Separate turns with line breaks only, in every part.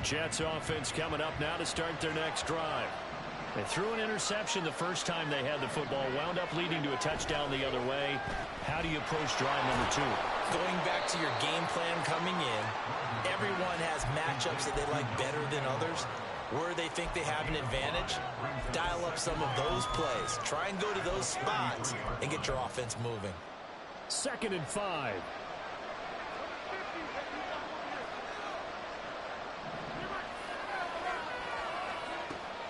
Jets offense coming up now to start their next drive. They threw an interception the first time they had the football, wound up leading to a touchdown the other way. How do you approach drive number 2?
Going back to your game plan coming in, everyone has matchups that they like better than others. Where they think they have an advantage, dial up some of those plays. Try and go to those spots and get your offense moving.
2nd and 5.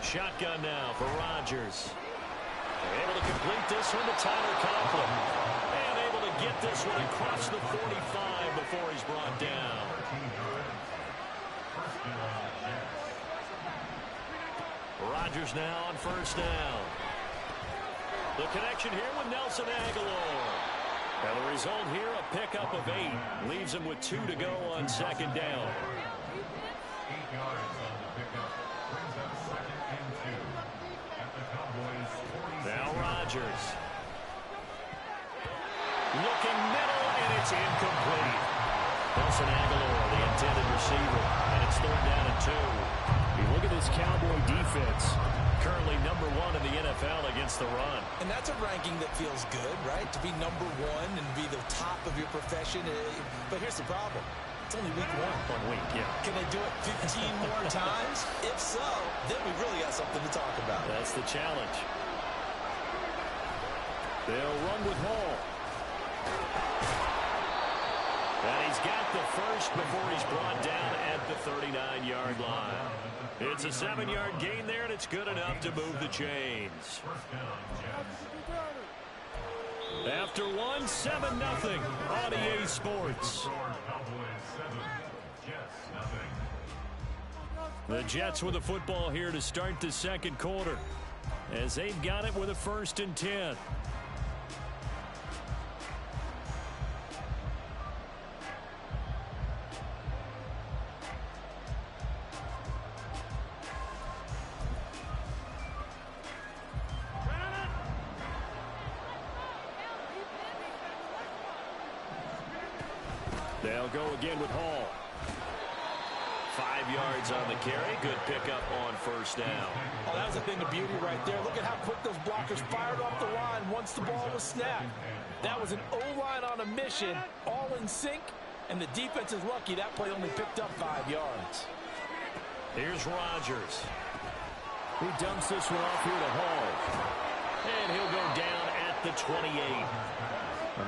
Shotgun now for Rodgers. They're able to complete this one to Tyler Conklin. And able to get this one across the 45 before he's brought down. Rodgers now on 1st down. The connection here with Nelson Agholor. And the result here, a pickup of 8. Leaves him with 2 to go on 2nd down.
8 yards on the pickup. Brings up 2nd and 2 at the Cowboys 46.
Now Rodgers. Looking middle, and it's incomplete. Nelson Agholor, the intended receiver, and it's 3rd down and 2. You look at this Cowboy defense, currently number 1 in the NFL against the run.
And that's a ranking that feels good, right? To be number 1 and be the top of your profession. But here's the problem. It's only week 1.
1 week, yeah.
Can they do it 15 more times? If so, then we really got something to talk about.
That's the challenge. They'll run with Hall. And he's got the first before he's brought down at the 39-yard line. It's a 7-yard gain there, and it's good enough to move the chains. After 1, 7-0 on EA Sports. The Jets with the football here to start the 2nd quarter, as they've got it with a 1st and 10. They'll go again with Hall. 5 yards on the carry. Good pickup on 1st down.
Oh, that was a thing of beauty right there. Look at how quick those blockers fired off the line once the ball was snapped. That was an O-line on a mission, all in sync, and the defense is lucky that play only picked up 5 yards.
Here's Rodgers. He dumps this one off here to Hall. And he'll go down at the 28.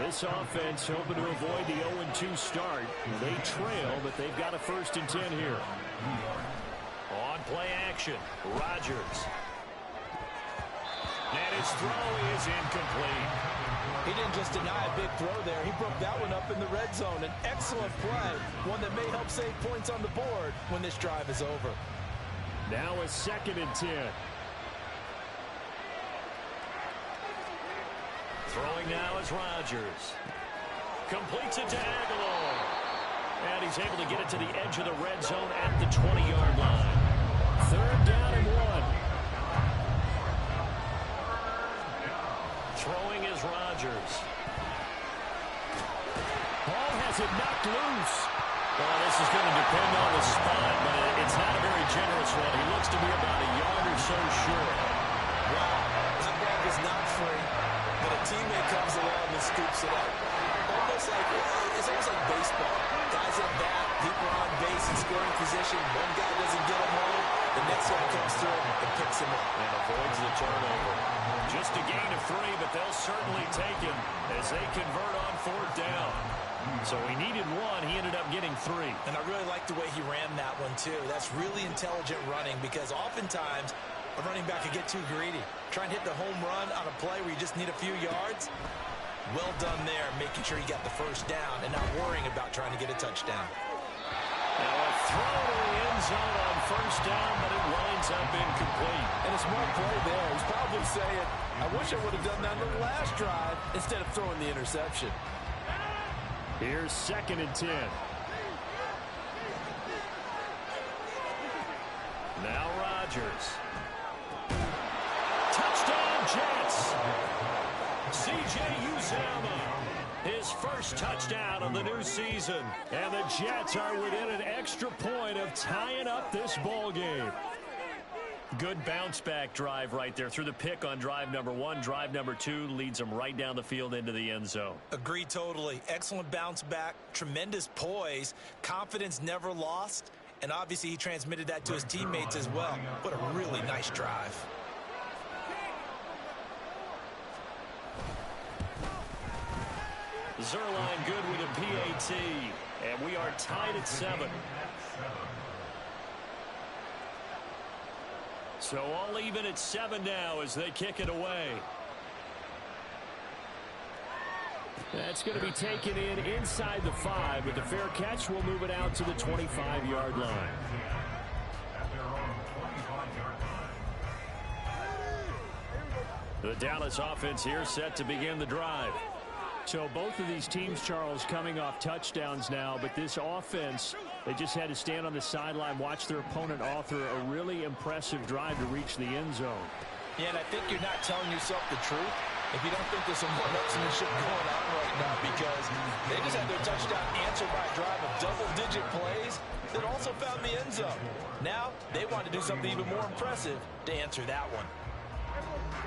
This offense hoping to avoid the 0-2 start. They trail, but they've got a 1st and 10 here. On play action, Rodgers. And his throw is incomplete.
He didn't just deny a big throw there. He broke that one up in the red zone. An excellent play, one that may help save points on the board when this drive is over.
Now a 2nd and 10. Throwing now is Rodgers. Completes it to Agholor. And he's able to get it to the edge of the red zone at the 20-yard line. 3rd down and 1. Throwing is Rodgers. Ball has it knocked loose. Well, this is going to depend on the spot, but it's not a very generous one. He looks to be about a yard or so short.
Well, that ball was not free. But a teammate comes along and scoops it up. It's almost like baseball. Guys at bat, people on base in scoring position. One guy doesn't get him home. The next guy comes through and picks him up.
And avoids the turnover. Just a gain of 3, but they'll certainly take him as they convert on 4th down. So he needed 1. He ended up getting 3.
And I really like the way he ran that one, too. That's really intelligent running because oftentimes a running back could get too greedy. Try and hit the home run on a play where you just need a few yards. Well done there, making sure you got the 1st down and not worrying about trying to get a touchdown.
Now a throw to the end zone on 1st down, but it winds up incomplete.
And a smart play there. He's probably saying, I wish I would have done that on the last drive instead of throwing the interception.
Here's 2nd and 10. Now Rodgers. Touchdown Jets. C.J. Uzomah, his first touchdown of the new season. And the Jets are within an extra point point of tying up this ball game. Good bounce-back drive right there through the pick on drive number 1. Drive number 2 leads them right down the field into the end zone.
Agree totally. Excellent bounce back, tremendous poise, confidence never lost, and obviously he transmitted that to his teammates as well. What a really nice drive.
Zuerlein good with a PAT, and we are tied at 7. So all even at 7 now as they kick it away. That's going to be taken in inside the 5, but the fair catch will move it out to the 25-yard line. The Dallas offense here set to begin the drive. So both of these teams, Charles, coming off touchdowns now, but this offense, they just had to stand on the sideline, watch their opponent author a really impressive drive to reach the end zone.
Yeah, and I think you're not telling yourself the truth if you don't think there's some one-upsmanship going on right now, because they just had their touchdown answered by a drive of double-digit plays that also found the end zone. Now they want to do something even more impressive to answer that one.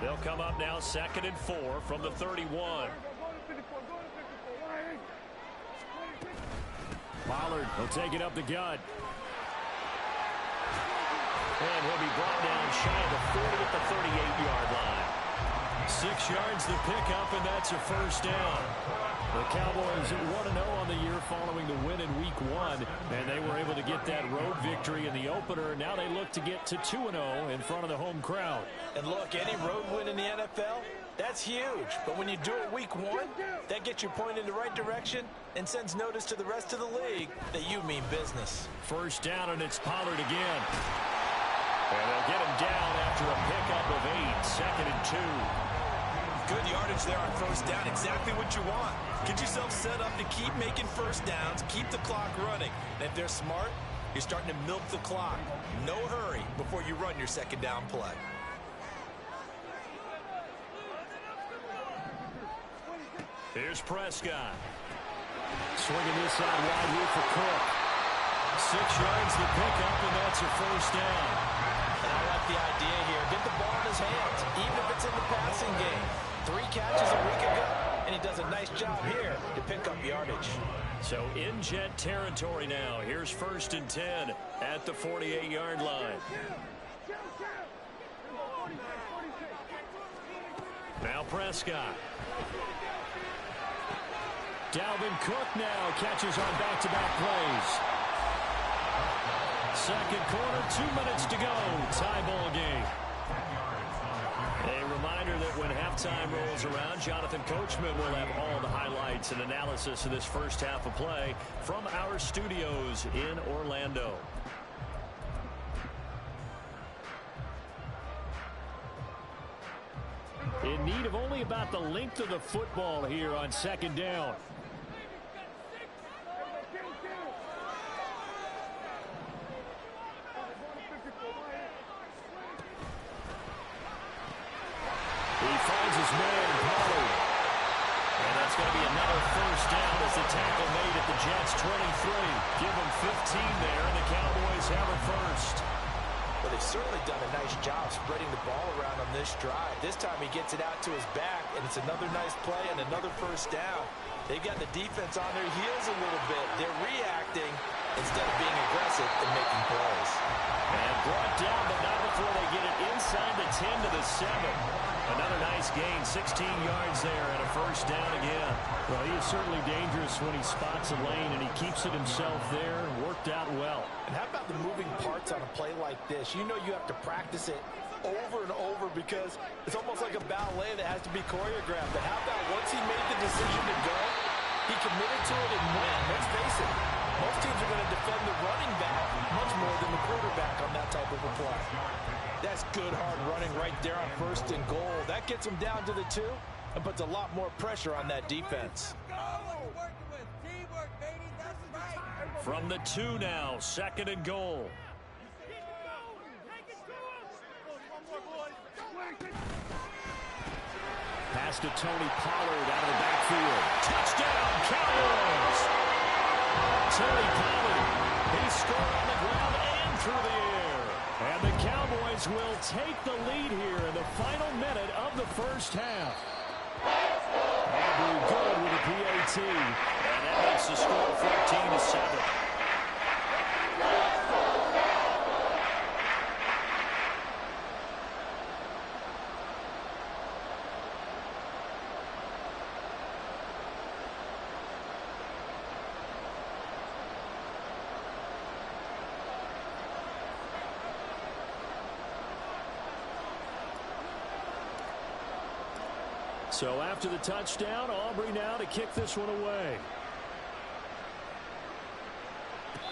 They'll come up now 2nd and 4 from the 31. Pollard will take it up the gut. And he'll be brought down shy of the 40 at the 38-yard line. 6 yards to pick up, and that's a first down. The Cowboys 1-0 on the year following the win in Week 1, and they were able to get that road victory in the opener. Now they look to get to 2-0 in front of the home crowd.
And look, any road win in the NFL, that's huge. But when you do it Week 1, that gets your point in the right direction and sends notice to the rest of the league that you mean business.
First down, and it's Pollard again. And they'll get him down after a pickup of 8, 2nd and 2.
Good yardage there on first down, exactly what you want. Get yourself set up to keep making first downs, keep the clock running. And if they're smart, you're starting to milk the clock. No hurry before you run your second down play.
Here's Prescott. Swinging this side wide here for Cook. 6 yards to pick up, and that's a first down.
And I like the idea here. Get the ball in his hands, even if it's in the passing game. 3 catches a week ago, and he does a nice job here to pick up yardage.
So in Jet territory now. Here's 1st and 10 at the 48-yard line. Now Prescott. Dalvin Cook now catches on back-to-back plays. Second quarter, 2 minutes to go. Tie ball game. A reminder that when halftime rolls around, Jonathan Coachman will have all the highlights and analysis of this first half of play from our studios in Orlando. In need of only about the length of the football here on 2nd down. He finds his man, Pollard. And that's going to be another first down as the tackle made at the Jets' 23. Give them 15 there, and the Cowboys have it first.
Well, they've certainly done a nice job spreading the ball around on this drive. This time he gets it out to his back, and it's another nice play and another first down. They've got the defense on their heels a little bit. They're reacting instead of being aggressive and making plays.
And brought down, but not before they get it inside the 10 to the 7. Another nice gain, 16 yards there, and a first down again.
Well, he is certainly dangerous when he spots a lane, and he keeps it himself there. Worked out well.
And how about the moving parts on a play like this? You know you have to practice it over and over because it's almost like a ballet that has to be choreographed. But how about once he made the decision to go, he committed to it and went. Let's face it, most teams are going to defend the running back much more than the quarterback on that type of a play. That's good hard running right there on 1st and goal. That gets them down to the 2 and puts a lot more pressure on that defense.
From the 2 now, 2nd and goal.
Pass to Tony Pollard out of the backfield.
Touchdown, Cowboys! Tony Pollard, he scored on the ground. through the air. And the Cowboys will take the lead here in the final minute of the first half. Andrew Good with a PAT. And that makes the score 14-7. So after the touchdown, Aubrey now to kick this one away.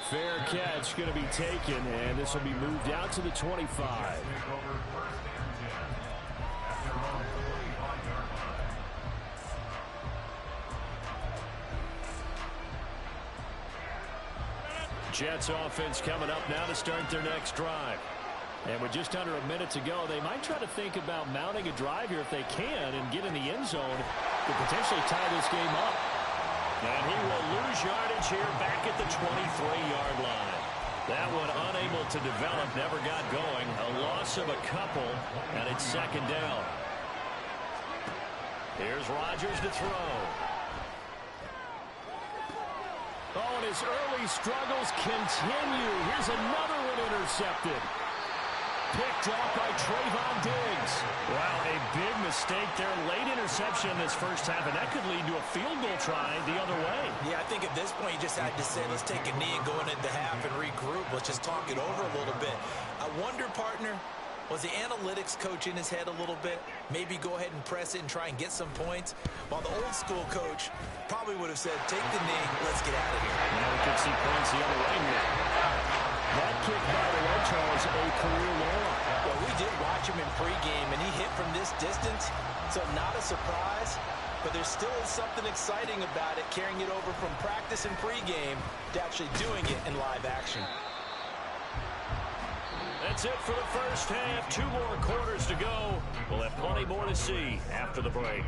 Fair catch going to be taken, and this will be moved out to the 25. Jets offense coming up now to start their next drive. And with just under a minute to go, they might try to think about mounting a drive here if they can and get in the end zone to potentially tie this game up. And he will lose yardage here back at the 23-yard line. That one unable to develop, never got going. A loss of a couple, and it's second down. Here's Rodgers to throw. Oh, and his early struggles continue. Here's another one intercepted. Picked off by Trayvon Diggs. Wow, a big mistake there. Late interception in this first half, and that could lead to a field goal try the other way.
Yeah, I think at this point you just had to say, let's take a knee and go into the half and regroup. Let's just talk it over a little bit. I wonder, partner, was the analytics coach in his head a little bit? Maybe go ahead and press it and try and get some points. While the old school coach probably would have said, take the knee, let's get out of here.
Now we could see points the other way here. That kick, by the way, Charles, a career low.
Well, we did watch him in pregame, and he hit from this distance, so not a surprise. But there still is something exciting about it, carrying it over from practice and pregame to actually doing it in live action.
That's it for the first half. 2 more quarters to go. We'll have plenty more to see after the break.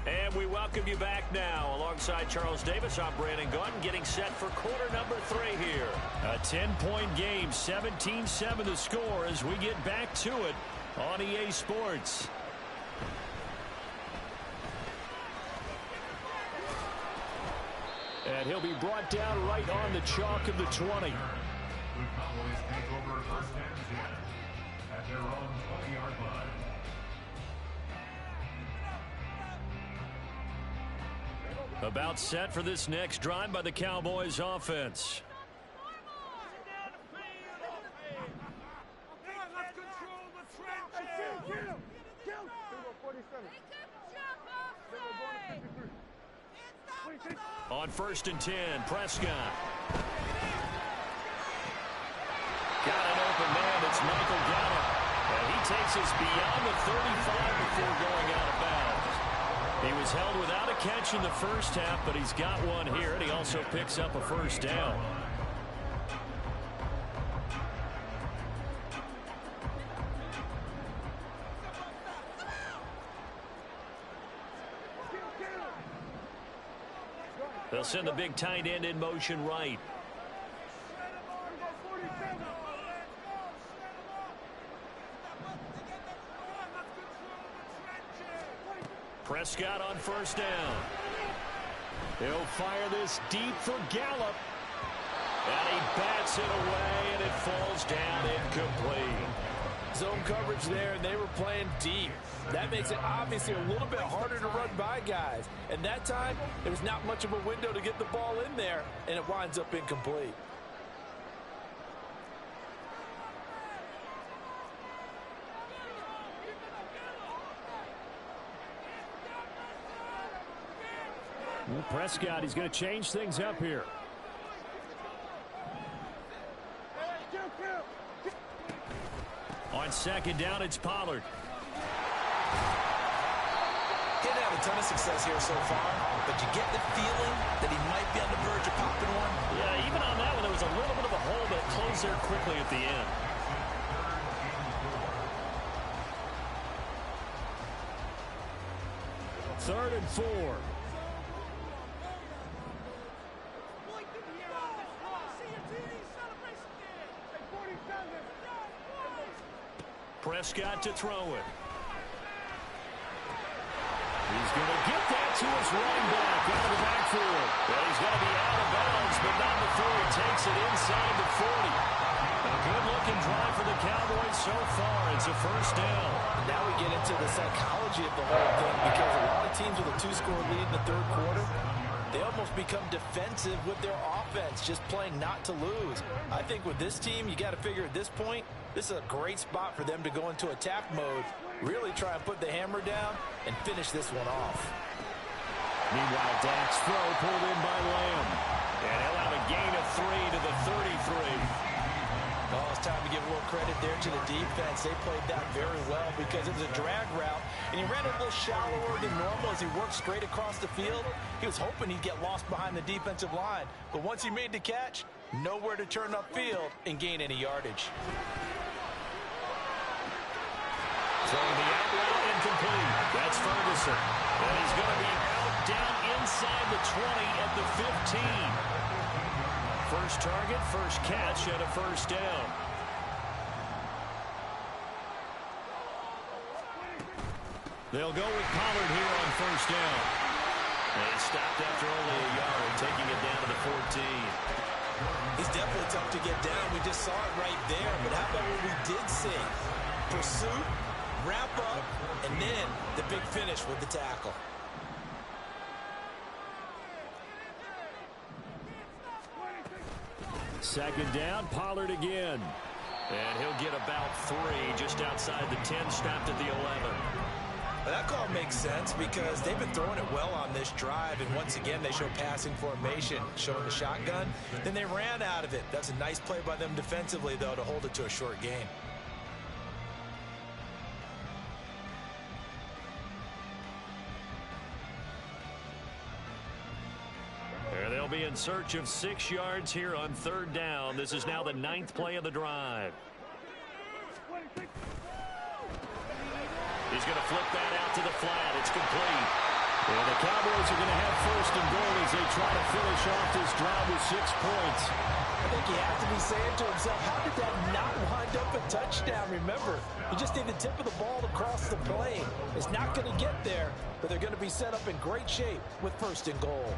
And we welcome you back now. Alongside Charles Davis, I'm Brandon Gaudin, getting set for quarter number 3 here. A 10-point game, 17-7 the score as we get back to it on EA Sports. And he'll be brought down right on the chalk of the 20.
The Cowboys take over first and 10 at their own 20-yard line.
About set for this next drive by the Cowboys offense. On first and 10, Prescott. Got an open man. It's Michael Gallup. And he takes us beyond the 35 before going out of bounds. He was held without a catch in the first half, but he's got one here, and he also picks up a first down. They'll send the big tight end in motion right. Prescott on first down. He'll fire this deep for Gallup. And he bats it away, and it falls down incomplete.
Zone coverage there, and they were playing deep. That makes it obviously a little bit harder to run by guys. And that time, there was not much of a window to get the ball in there, and it winds up incomplete.
Well, Prescott, he's going to change things up here. On second down, it's Pollard.
He didn't have a ton of success here so far, but you get the feeling that he might be on the verge of popping one.
Yeah, even on that one, there was a little bit of a hole that closed there quickly at the end. Third and 4. Prescott to throw it. He's going to get that to his running back out of the backfield. Well, he's going to be out of bounds, but not before he takes it inside the 40. A good-looking drive for the Cowboys so far. It's a first down.
Now we get into the psychology of the whole thing, because a lot of teams with a 2-score lead in the third quarter, they almost become defensive with their offense, just playing not to lose. I think with this team, you got to figure at this point, this is a great spot for them to go into attack mode, really try and put the hammer down and finish this one off.
Meanwhile, Dak's throw pulled in by Lamb. And he'll have a gain of 3 to the 33.
Oh, it's time to give a little credit there to the defense. They played that very well because it was a drag route, and he ran it a little shallower than normal as he worked straight across the field. He was hoping he'd get lost behind the defensive line, but once he made the catch, nowhere to turn upfield and gain any yardage.
Throwing the out route incomplete. That's Ferguson. And he's going to be out down inside the 20 at the 15. First target, first catch, and a first down. They'll go with Pollard here on first down. And he stopped after only a yard, taking it down to the 14.
He's definitely tough to get down. We just saw it right there. But how about what we did see? Pursuit, wrap up, and then the big finish with the tackle.
Second down, Pollard again. And he'll get about 3 just outside the 10, stopped at the 11.
Well, that call makes sense because they've been throwing it well on this drive, and once again they show passing formation, showing the shotgun. Then they ran out of it. That's a nice play by them defensively, though, to hold it to a short gain.
They'll be in search of 6 yards here on third down. This is now the 9th play of the drive. He's going to flip that out to the flat. It's complete. And the Cowboys are going to have first and goal as they try to finish off this drive with 6 points.
I think he has to be saying to himself, how did that not wind up a touchdown? Remember, you just need the tip of the ball to cross the plane. It's not going to get there, but they're going to be set up in great shape with first and goal.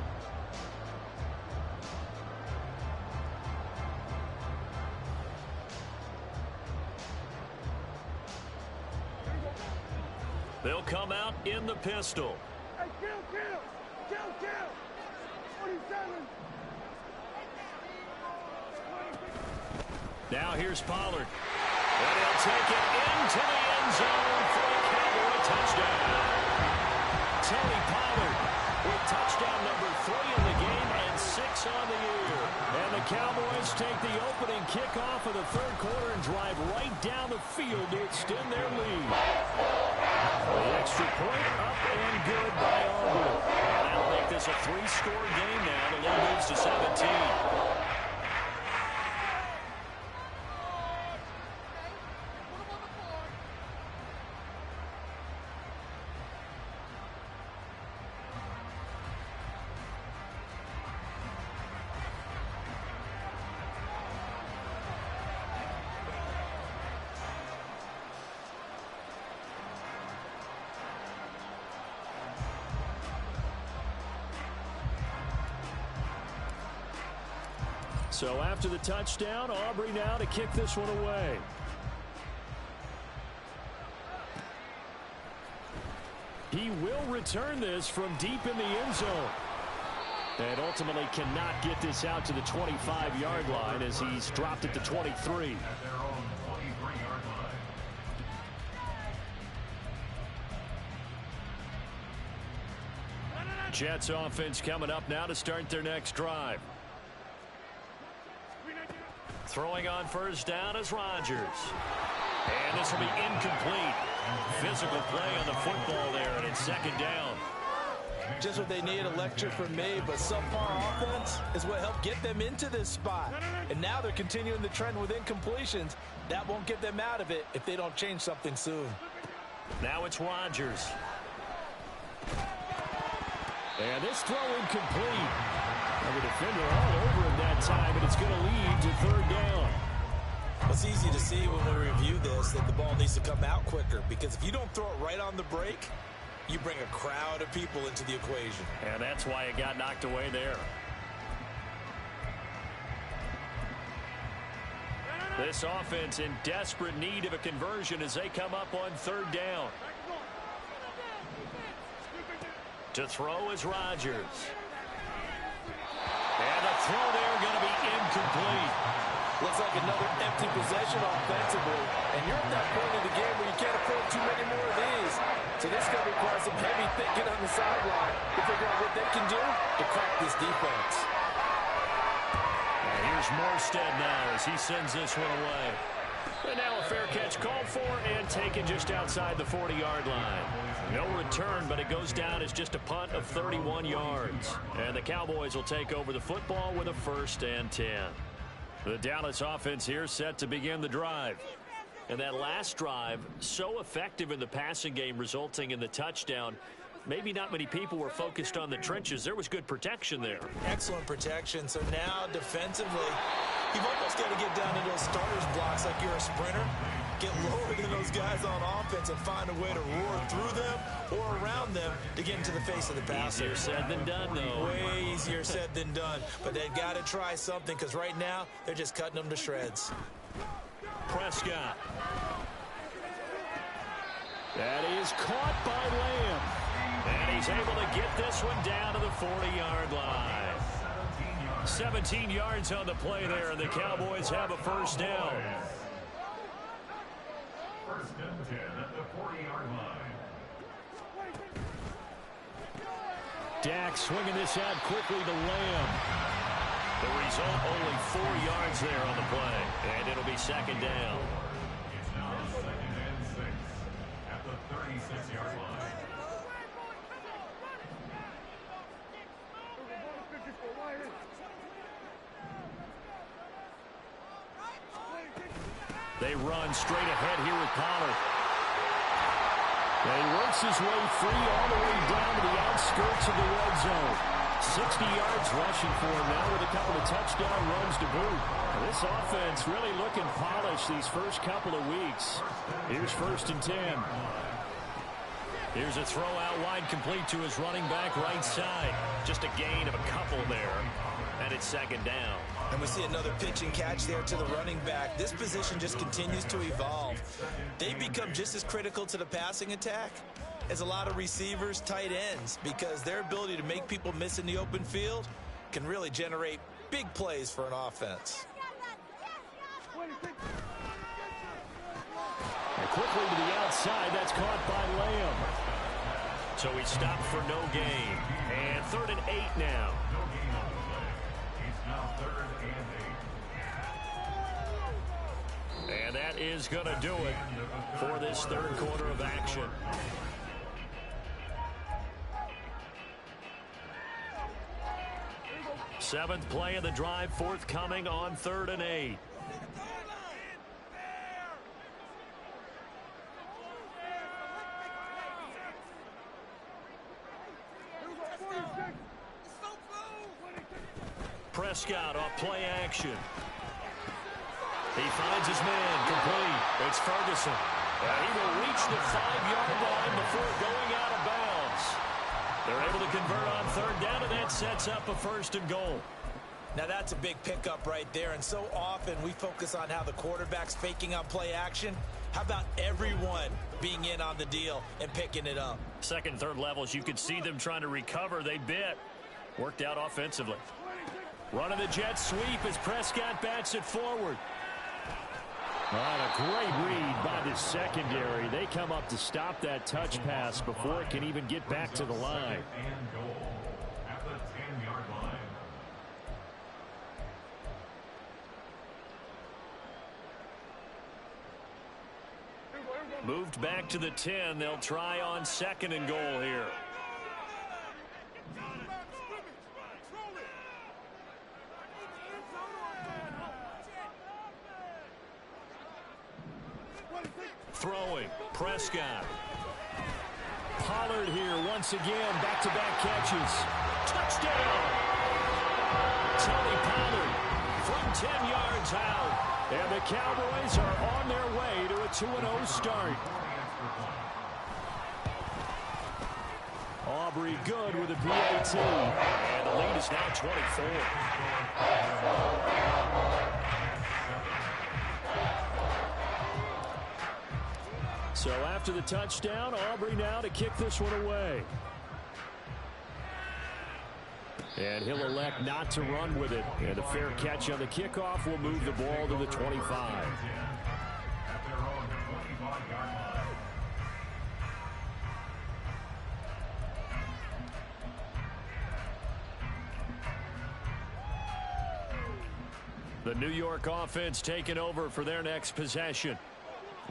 They'll come out in the pistol.
Hey, kill! 47.
Now here's Pollard. And he'll take it into the end zone for a Cowboy touchdown. Tony Pollard with touchdown number 3 in the game and 6 on the year. And the Cowboys take the opening kickoff of the third quarter and drive right down the field to extend their lead. The extra point up and good by Auburn. And that'll make this a 3-score game now. The lead moves to 17. So after the touchdown, Aubrey now to kick this one away. He will return this from deep in the end zone. And ultimately cannot get this out to the 25-yard line as he's dropped at the 23.
At their own 23-yard line.
Jets offense coming up now to start their next drive. Throwing on first down is Rodgers. And this will be incomplete. Physical play on the football there, and it's second down.
Just what they need, a lecture from me, but subpar offense is what helped get them into this spot. And now they're continuing the trend with incompletions. That won't get them out of it if they don't change something soon.
Now it's Rodgers. And this throw incomplete. And the defender all over him that time, and it's going to lead to third down.
It's easy to see when we review this that the ball needs to come out quicker, because if you don't throw it right on the break, you bring a crowd of people into the equation.
And that's why it got knocked away there. This offense in desperate need of a conversion as they come up on third down. To throw is Rodgers. And the throw there going to be incomplete.
Looks like another empty possession offensively. And you're at that point in the game where you can't afford too many more of these. So this is going to require some heavy thinking on the sideline to figure out what they can do to crack this defense.
And here's Morstead now as he sends this one away. And now a fair catch called for and taken just outside the 40-yard line. No return, but it goes down as just a punt of 31 yards. And the Cowboys will take over the football with a 1st and 10. The Dallas offense here set to begin the drive. And that last drive, so effective in the passing game, resulting in the touchdown. Maybe not many people were focused on the trenches. There was good protection there.
Excellent protection. So now defensively, you've almost got to get down to those starters blocks like you're a sprinter. Get lower than those guys on offense and find a way to roar through them or around them to get into the face of the passer.
Easier said than done, though.
Way easier said than done. But they've got to try something, because right now they're just cutting them to shreds.
Prescott. That is caught by Lamb. And he's able to get this one down to the 40-yard line. 17 yards on the play there, and the Cowboys have a 1st down.
1st and 10 at the 40-yard line.
Dak swinging this out quickly to Lamb. The result, only 4 yards there on the play, and it'll be second down.
It's now 2nd and 6 at the 36-yard line.
They run straight ahead here with Pollard. And he works his way free all the way down to the outskirts of the red zone. 60 yards rushing for him now with a couple of touchdown runs to boot. This offense really looking polished these first couple of weeks. Here's 1st and 10. Here's a throw out wide, complete to his running back right side. Just a gain of a couple there. And it's second down.
And we see another pitch and catch there to the running back. This position just continues to evolve. They become just as critical to the passing attack as a lot of receivers, tight ends, because their ability to make people miss in the open field can really generate big plays for an offense.
And quickly to the outside, that's caught by Lamb. So he stopped for no gain. And 3rd and 8 now.
No gain on the play. It's now 3rd and 8.
And that is going to do it for this third quarter of action. Seventh play of the drive, forthcoming on 3rd and 8. Prescott off play action. He finds his man, complete. It's Ferguson. And he will reach the 5-yard line before going out of bounds. They're able to convert on 3rd down, and that sets up a 1st and goal.
Now that's a big pickup right there, and so often we focus on how the quarterback's faking on play action. How about everyone being in on the deal and picking it up?
Second and third levels, you could see them trying to recover. They bit. Worked out offensively. Running the jet sweep as Prescott bats it forward. And a great read by the secondary. They come up to stop that touch pass before it can even get back to the line.
And goal at the 10-yard line.
moved back to the 10. They'll try on 2nd and goal here. Throwing, Prescott. Pollard here once again, back-to-back catches. Touchdown! Tony Pollard from 10 yards out. And the Cowboys are on their way to a 2-0 start. Aubrey good with a PAT. And the lead is now 24. So after the touchdown, Aubrey now to kick this one away. And he'll elect not to run with it. And a fair catch on the kickoff will move the ball to the 25. The New York offense taking over for their next possession.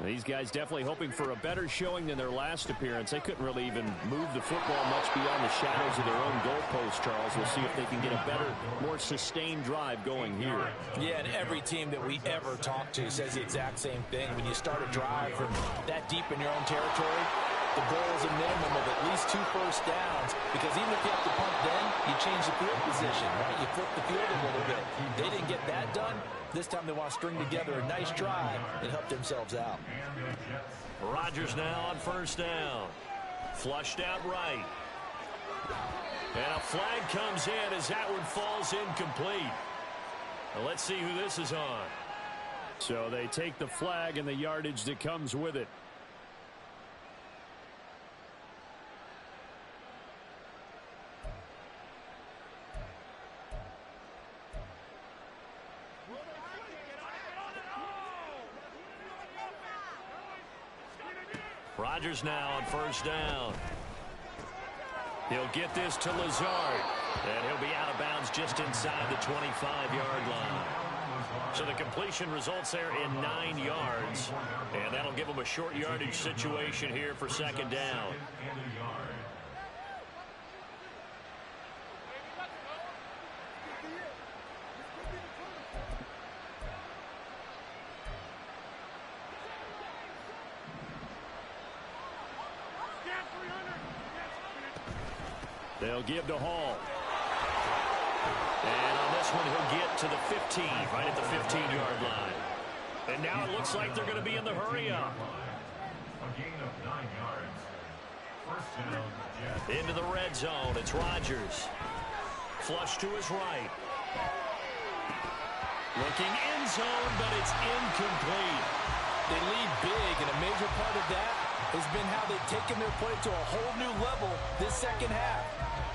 These guys definitely hoping for a better showing than their last appearance. They couldn't really even move the football much beyond the shadows of their own goalpost, Charles. We'll see if they can get a better, more sustained drive going here.
Yeah, and every team that we ever talk to says the exact same thing. When you start a drive from that deep in your own territory, the goal is a minimum of at least 2 first downs, because even if you have to punt then, you change the field position, right? You flip the field a little bit. They didn't get that done. This time they want to string together a nice drive and help themselves out.
Rodgers now on 1st down. Flushed out right. And a flag comes in as that one falls incomplete. Now let's see who this is on. So they take the flag and the yardage that comes with it. Rodgers now on 1st down. He'll get this to Lazard. And he'll be out of bounds just inside the 25-yard line. So the completion results there in 9 yards. And that'll give him a short yardage situation here for 2nd down. They'll give to Hall. And on this one, he'll get to the 15, right at the 15-yard line. And now it looks like they're going to be in the hurry-up.
A gain of 9 yards. 1st down, Jets.
Into the red zone. It's Rodgers. Flush to his right. Looking end zone, but it's incomplete.
They lead big, and a major part of that has been how they've taken their play to a whole new level this 2nd half.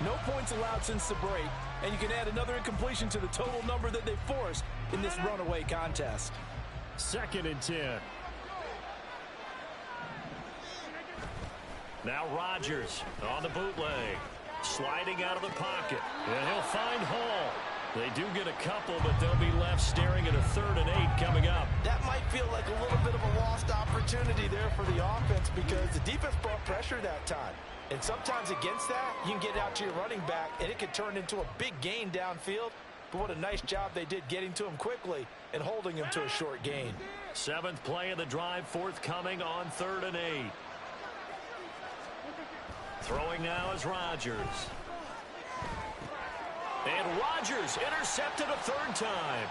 No points allowed since the break, and you can add another incompletion to the total number that they forced in this runaway contest.
2nd and 10. Now Rodgers on the bootleg. Sliding out of the pocket. And he'll find Hall. They do get a couple, but they'll be left staring at a 3rd and 8 coming up.
That might feel like a little bit of a lost opportunity there for the offense, because the defense brought pressure that time. And sometimes against that, you can get out to your running back, and it could turn into a big gain downfield. But what a nice job they did getting to him quickly and holding him to a short gain.
7th play of the drive forthcoming on 3rd and 8. Throwing now is Rodgers. And Rodgers intercepted a 3rd time.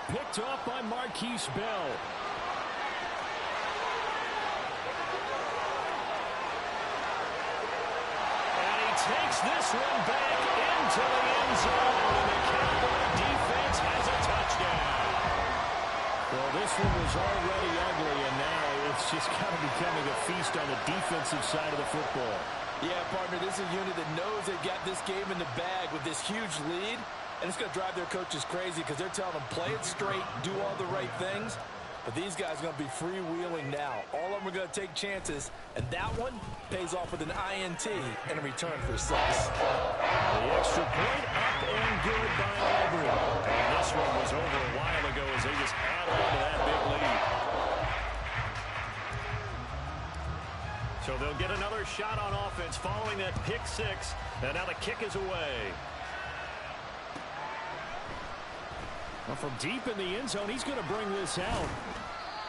Picked off by Marquise Bell. And he takes this one back into the end zone. And the Cowboy defense has a touchdown. Well, this one was already ugly, and now it's just kind of becoming a feast on the defensive side of the football.
Yeah, partner, this is a unit that knows they've got this game in the bag with this huge lead, and it's going to drive their coaches crazy because they're telling them play it straight, do all the right things. But these guys are going to be freewheeling now. All of them are going to take chances, and that one pays off with an INT and a return for 6.
The extra point up and good by Aubrey. And this one was over a while ago as they just add on to that big lead. So they'll get another shot on offense following that pick six. And now the kick is away. Well, from deep in the end zone, he's going to bring this out.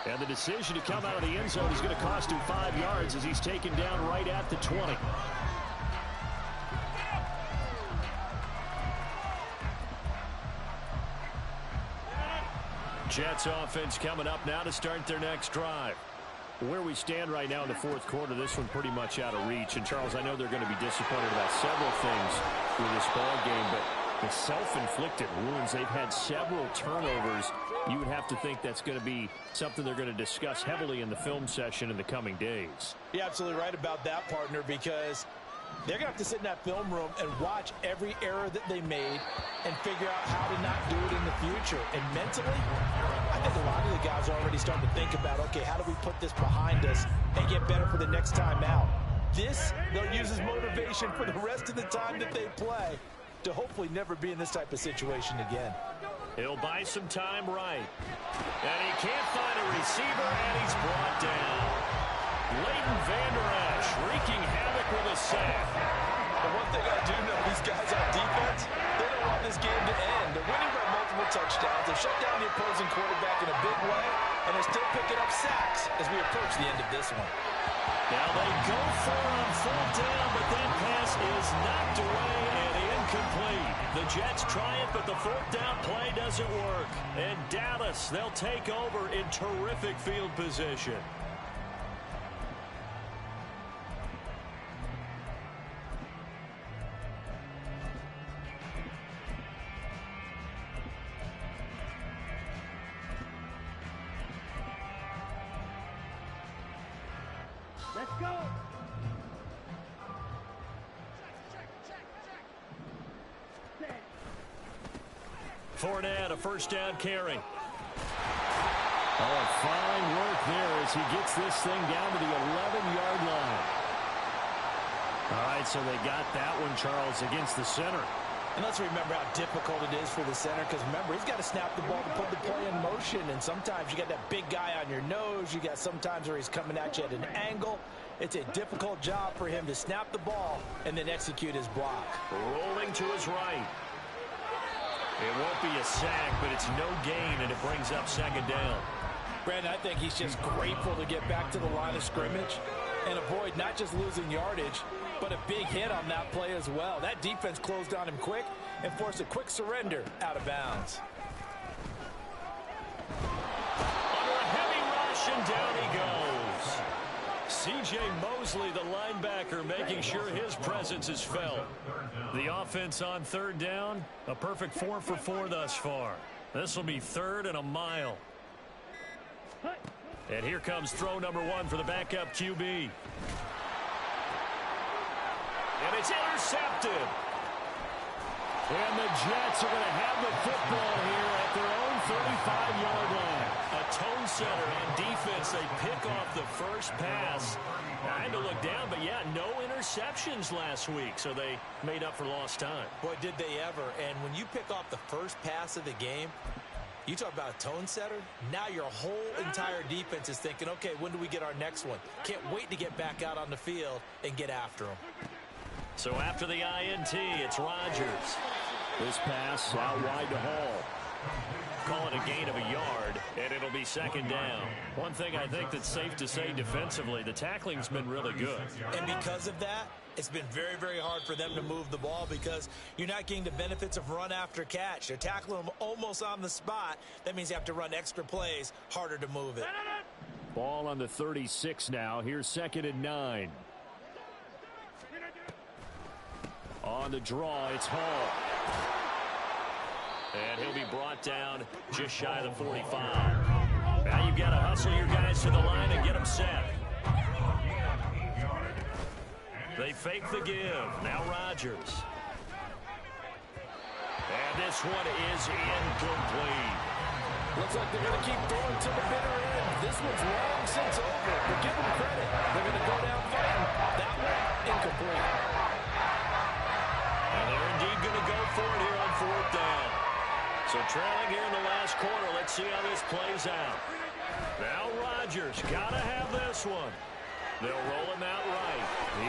And the decision to come out of the end zone is going to cost him 5 yards as he's taken down right at the 20. Jets offense coming up now to start their next drive. Where we stand right now in the fourth quarter, this one pretty much out of reach. And, Charles, I know they're going to be disappointed about several things with this ball game, but the self-inflicted wounds, they've had several turnovers. You would have to think that's going to be something they're going to discuss heavily in the film session in the coming days.
You're absolutely right about that, partner, because they're going to have to sit in that film room and watch every error that they made and figure out how to not do it in the future. And mentally, I think a lot of the guys are already starting to think about, okay, how do we put this behind us and get better for the next time out? This, they'll use as motivation for the rest of the time that they play to hopefully never be in this type of situation again.
He'll buy some time right. And he can't find a receiver, and he's brought down. Leighton Vander Esch wreaking havoc with a sack.
And one thing I do know, these guys on defense, they don't want this game to end. They're winning by multiple touchdowns. They've shut down the opposing quarterback in a big way, and they're still picking up sacks as we approach the end of this one.
Now they go for it on fourth down, but that pass is knocked away and incomplete. The Jets try it, but the fourth down play doesn't work. And Dallas, they'll take over in terrific field position.
Let's go.
Fournette, a first down carry. Oh, fine work there as he gets this thing down to the 11-yard line. All right, so they got that one, Charles, against the center.
And let's remember how difficult it is for the center, because remember, he's got to snap the ball to put the play in motion, and sometimes you got that big guy on your nose. You got sometimes where he's coming at you at an angle. It's a difficult job for him to snap the ball and then execute his block.
Rolling to his right. It won't be a sack, but it's no gain, and it brings up second down.
Brandon, I think he's just grateful to get back to the line of scrimmage and avoid not just losing yardage, but a big hit on that play as well. That defense closed on him quick and forced a quick surrender out of bounds.
Under a heavy rush, and down he goes. C.J. Mosley, the linebacker, making sure his presence is felt. The offense on third down, a perfect 4 for 4 thus far. This will be third and a mile. And here comes throw number 1 for the backup QB. And it's intercepted. And the Jets are going to have the football here at their own 35-yard line. A tone setter on defense. They pick off the first pass. I had to look down, but yeah, no interceptions last week, so they made up for lost time.
Boy, did they ever. And when you pick off the first pass of the game, you talk about a tone setter. Now your whole entire defense is thinking, okay, when do we get our next one? Can't wait to get back out on the field and get after them.
So after the INT, it's Rodgers. This pass out wide to Hall. Call it a gain of a yard, and it'll be second down. One thing I think that's safe to say defensively, the tackling's been really good.
And because of that, it's been very, very hard for them to move the ball because you're not getting the benefits of run after catch. They're tackling them almost on the spot. That means you have to run extra plays, harder to move it.
Ball on the 36 now. Here's second and 9. On the draw, it's Hall. And he'll be brought down just shy of the 45. Now you've got to hustle your guys to the line and get them set. They fake the give. Now Rodgers. And this one is incomplete.
Looks like they're going to keep going to the bitter end. This one's long since over, but give them credit. They're going to go down fighting. That one, incomplete.
And they're indeed going to go for it here on fourth down. So trailing here in the last quarter. Let's see how this plays out. Now Rodgers got to have this one. They'll roll him out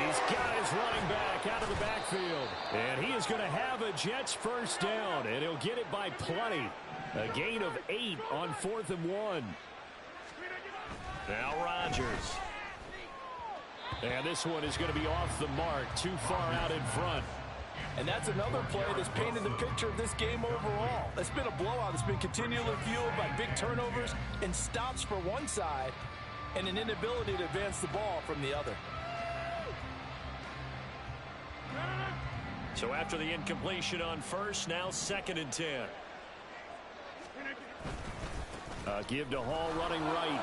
He's got his running back out of the backfield. And he is going to have a Jets first down, and he'll get it by plenty. A gain of 8 on 4th and 1. Now Rodgers. And this one is going to be off the mark, too far out in front.
And that's another play that's painted the picture of this game overall. It's been a blowout. It's been continually fueled by big turnovers and stops for one side and an inability to advance the ball from the other.
So after the incompletion on first, now 2nd and 10. Give to Hall running right.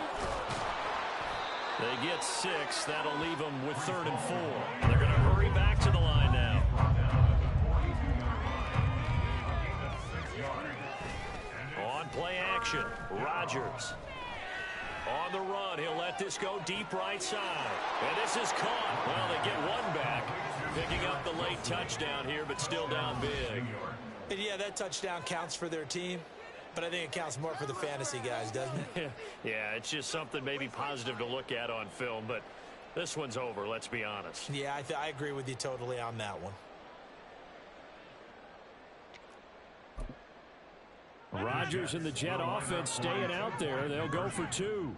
They get 6. That'll leave them with 3rd and 4. They're going to hurry back to the line now. On play action, Rodgers. On the run, he'll let this go deep right side. And this is caught. Well, they get one back. Picking up the late touchdown here, but still down big.
And yeah, that touchdown counts for their team, but I think it counts more for the fantasy guys, doesn't it?
Yeah, it's just something maybe positive to look at on film, but this one's over, let's be honest.
Yeah, I agree with you totally on that one.
Rodgers and the Jet offense staying out there. They'll go for 2.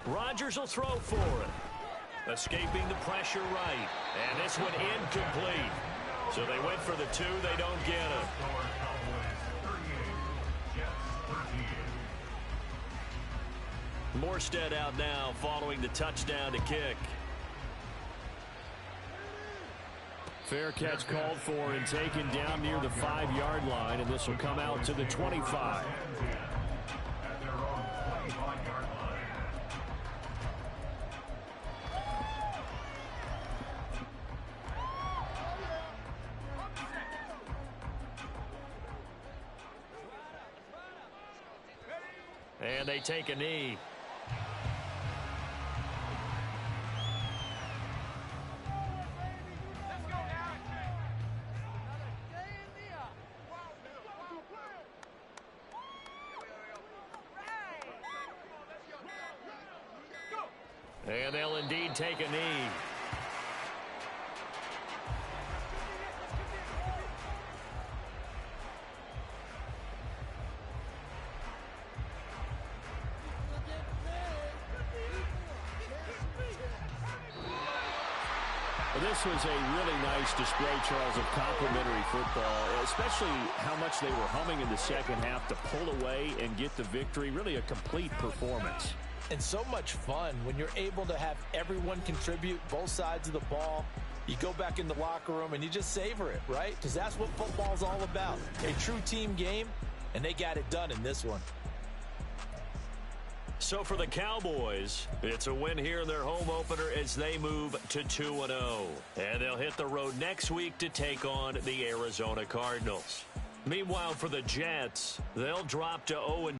Rodgers will throw for it. Escaping the pressure right. And this one incomplete. So they went for the 2. They don't get it. Morstead out now following the touchdown to kick. Fair catch called for and taken down near the 5-yard line, and this will come out to the 25. And they take a knee. And they'll indeed take a knee. This was a really nice display, Charles, of complimentary football, especially how much they were humming in the second half to pull away and get the victory. Really a complete performance.
And so much fun when you're able to have everyone contribute both sides of the ball. You go back in the locker room and you just savor it, right? Because that's what football's all about. A true team game, and they got it done in this one.
So for the Cowboys, it's a win here in their home opener as they move to 2-0. And they'll hit the road next week to take on the Arizona Cardinals. Meanwhile, for the Jets, they'll drop to 0-2.